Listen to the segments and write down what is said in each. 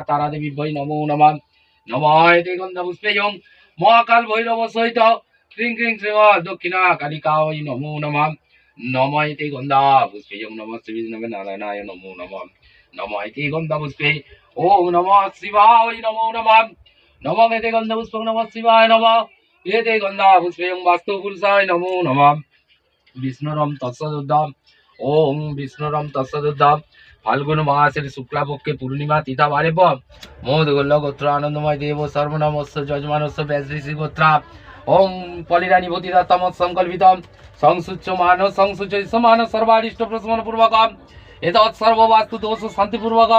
তারা দেবী বৈ নমো নমঃ নমঃ তে গন্ধ পুষ্পেয়ং মহাকাল ভৈরব সহিত ক্রিং ক্রিং শ্রী দক্ষিণা কালিকা ওই নমো নমঃ নমঃ তে গন্ধা পুষ্পেয়ং নমঃ শ্রী বিষ্ণবে নারায়ণায় নমো নমঃ নমঃ তে গন্ধ পুষ্পে ওম নমঃ শিবায় নমো নমঃ নমঃ তে গন্ধ পুষ্পং নমঃ শিবায় নমঃ এতে গন্ধা পুষ্পেয়ং বাস্তু পুরুষায় নমো নমঃ বিষ্ণুরম তৎসদুদ্ধম ওম বিষ্ণুরম তৎসদুদ্ধম ফাল্গুন মাসের শুক্লাপক্ষে পূর্ণিমা তিথা বারে মোদ গোল্ল গোত্র আনন্দময় দেব সর্বনমস্য যজমানস্য ব্যাসৃষি গোত্রা ওম পলিরানি ভূতিদা তমৎ সংকল্পিতম সংসুচ্যমান সর্বারিষ্ট প্রশমন পূর্বকম এতৎ সর্ববাস্তু দোষ শান্তিপূর্বক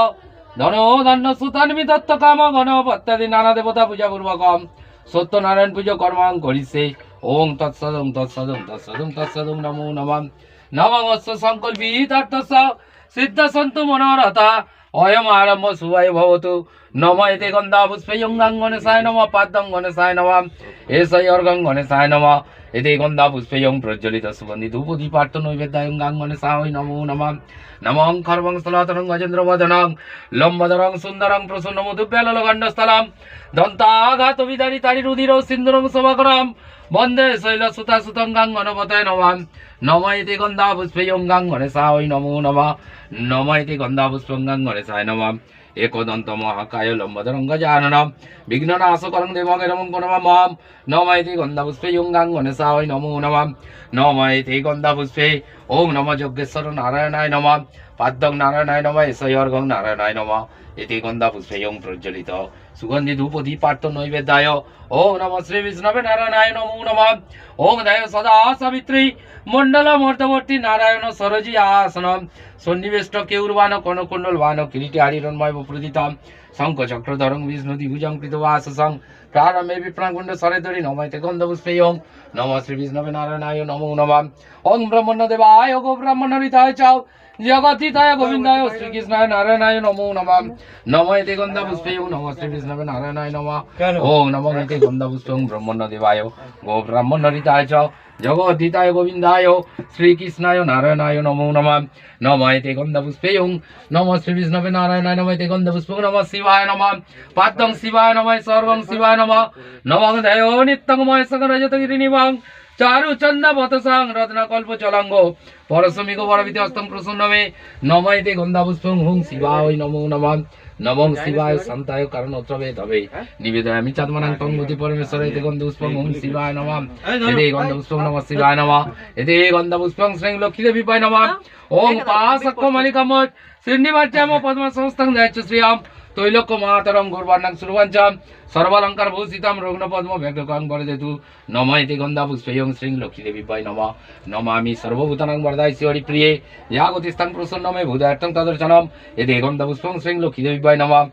ধন ধন্য সুতান্বি দত্ত কাম গণ পত্যাদি নানা দেবতা পূজা পূর্বকম সত্যনারায়ণ পুজো কর্মাং করিছে ওং তৎসদং তৎসদং তৎসদং তৎসদং নমো নমঃ নমস্য সংকল্পিতার্থস্য সিদ্ধ সন্তু মনোরথা অয়ম আরম্ভ শুভায় ভবতু নমঃ এতে গন্ধা পুষ্পেয়ং গণেশায় নমঃ পাদ্যং গণেশায় নমঃ এষৈ অর্ঘং গণেশায় নমঃ এতে গন্ধা পুষ্পেয়ং প্রজ্বলিত সুগন্ধি ধূপ দীপার্থ নৈবেদ্যায়ং গাং গণেশায় নমো নমঃ নমঃ খর্বং স্থলাতরং গজেন্দ্র বদনং লম্বদরং সুন্দরং প্রসন্ন মধুব্যালগণ্ডস্থলম দন্তাঘাত বিদারি তারি রুধির সিন্দুরং শোভাকরম বন্দে শৈল সুতা সুতং গাং গণপতয়ে নমঃ নমঃ এতে গন্ধা পুষ্পেয়ং গাং গণেশায় নমো নমঃ নমঃ এতে গন্ধা পুষ্পং গাং গণেশায় নমঃ একদন্ত মহাকায় লম্বদরং গজাননম বিঘ্ননাশকরং দেবগেরমং নমঃ নমঃ এতে গন্ধা পুষ্পেয়ং গাং গণেশায় নমো নমঃ নমঃ এতে গন্ধা পুষ্পে ওম নমঃ যজ্ঞেশ্বর নারায়ণায় নমঃ পাদ্যং নারায়ণায় নমঃ এষৈ অর্ঘং নারায়ণায় নমঃ এতে গন্ধা পুষ্পেয়ং প্রজ্বলিত সুগন্ধি ধূপ দীপার্থ নৈবেদ্যায় ওম নমঃ শ্রী বিষ্ণবে নারায়ণায় নমো নমঃ ওম দয় সদা সাবিত্রী মণ্ডল মর্তবর্তী নারায়ণ সরজি আসনম সন্নিবেষ্ট কেউরবান কনকুণ্ডলবান কিরীটে হরিরন্ময় প্রদিতম শঙ্খ চক্রধরং বিষ্ণু দ্বিভুজং কৃতবাসসং প্রারম্ভে বিপ্রাঙ্গুণ্ড সরেধরি নমঃ তে গন্ধ পুষ্পেয়ং নমঃ শ্রী বিষ্ণবে নারায়ণায় নমো নমঃ ওং ব্রহ্মণ্য দেবায় গো ব্রাহ্মণরিতায় চাও জগদ্ধিতায় গোবিন্দায় শ্রীকৃষ্ণায় নারায়ণায় নমো নমঃ নমঃ এতে গন্ধা পুষ্পেয়ং নমঃ শ্রী বিষ্ণবে নারায়ণায় নমঃ ওং নমঃ এতে গন্ধা পুষ্পং ব্রহ্মণ্য দেবায় গো ব্রাহ্মণরিতায় চাও জগদ্ধিতায় গোবিন্দায় শ্রীকৃষ্ণায় নারায়ণায় নমো নমঃ নমঃ এতে গন্ধ পুষ্পেয়ং নমঃ শ্রী বিষ্ণবে নারায়ণায় নমঃ এতে গন্ধ পুষ্পং নমঃ শিবায় নমঃ পাদ্যং শিবায় নমঃ সর্বং শিবায় নমঃ নমঃ দেয় নিত্যং মহেশং রজতগিরিনিভং চারু চন্দ বতসাং রত্নকল্প চলাঙ্গ পরশমিক বরবিতে হস্তং প্রসন্নমে নমঃ এতে গন্ধা পুষ্পং হুং শিবায় নমো নমঃ নমঃ শিবায় শান্তায় কারণোত্রবে তবে নিবেদয়ামি চাঁদমানাং তং বুদ্ধি পরমেশ্বর এতে গন্ধ পুষ্পং হুং শিবায় নমঃ এতে গন্ধ পুষ্পং নমঃ শিবায় নমঃ এতে গন্ধ পুষ্পং শ্রীং লক্ষ্মীদেবী পায় নমঃ ওং পাশক্ষ মালিকামত শ্রীনিবাচ্যাম পদ্ম সংস্থং দায়চ্ছ শ্রিয়াম তৈলক্য মাতরম গৌরবান্নাং সুরবাঞ্চাম সর্বালঙ্কার ভূষিতাম রগ্ন পদ্ম ব্যগ্রকাং বরদেতু নমঃ এতে গন্ধা পুষ্পেয়ং শ্রীং লক্ষ্মীদেবী পায় নমঃ নমামি সর্বভূতানাং বরদায় শিহরি প্রিয়ে ইয়াগতিস্তাং প্রসন্নমে ভূদায়র্থং তদর্শনম এতে গন্ধা পুষ্পং শ্রীং লক্ষ্মীদেবী পায় নমঃ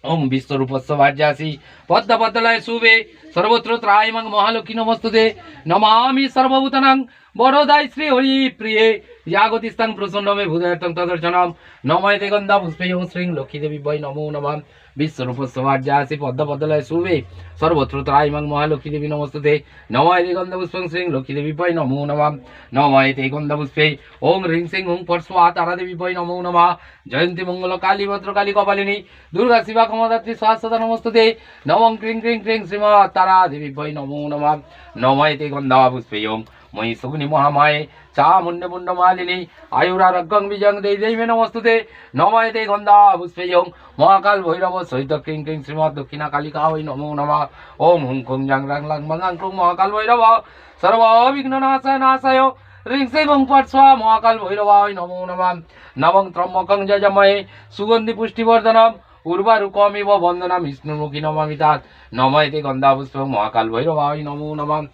ওম বিশ্বরূপস্য ভার্যাসি পদ্ম পদ্মলয় শুভে সর্বত্র ত্রায়মাং মহালক্ষ্মী নমস্তুতে নমামি সর্বভূতানাং বরদায় শ্রী হরি প্রিয়ে ইয়াগতিস্তাং প্রসন্নমে ভূদায়র্থং তদর্শনম নমঃ এতে গন্ধা পুষ্পেয়ং শ্রীং লক্ষ্মীদেবী বৈ নমো নমঃ বিশ্বরূপস্য ভার্যাসি পদ্ম পদ্মলয় শুভে সর্বত্র ত্রায়মাং মহালক্ষ্মী দেবী নমস্তুতে নমঃ এতে গন্ধ পুষ্পং শ্রীং লক্ষ্মীদেবী বৈ নমো নমঃ নমঃ এতে গন্ধ পুষ্পে ওং হ্রিং সিং হুং ফট স্বাহা তারা দেবী বৈ নমো নমঃ জয়ন্তী মঙ্গল কালী ভদ্রকালী কপালিনী দুর্গা শিবা ক্ষমদাত্রী সহস্রতা নমস্তুতে নমঃ ক্রিং ক্রিং ক্রিং শ্রীমৎ তারা দেবী বৈ নমো নমঃ নমঃ এতে গন্ধা পুষ্পেয়ং ময়ি সুগ্নি মহামায়ে চামুণ্ড মুণ্ড মালিনী আয়ুরারোগ্যং বিজং দেবী নমস্তুতে নমঃ এতে গন্ধা পুষ্পেয়ং মহাকাল ভৈরব সহিত ক্রিং ক্রিং শ্রীমৎ দক্ষিণা কালিকা ওই নমো নমঃ ওম হুং খুং জাং রাং লাং বাং ক্রুং মহাকাল ভৈরব সর্ববিঘ্ন নাশায় নাশায় রিং সিং হুং ফট স্বাহা মহাকাল ভৈরবায় নমো নমঃ নমঃ ত্রম্বকং যজমহে সুগন্ধি পুষ্টিবর্ধনম উর্বারুকমিব বন্দনাম বিষ্ণুমুখী নমামি তাৎ নমঃ এতে গন্ধা পুষ্পং মহাকাল ভৈরবায় নমো নমঃ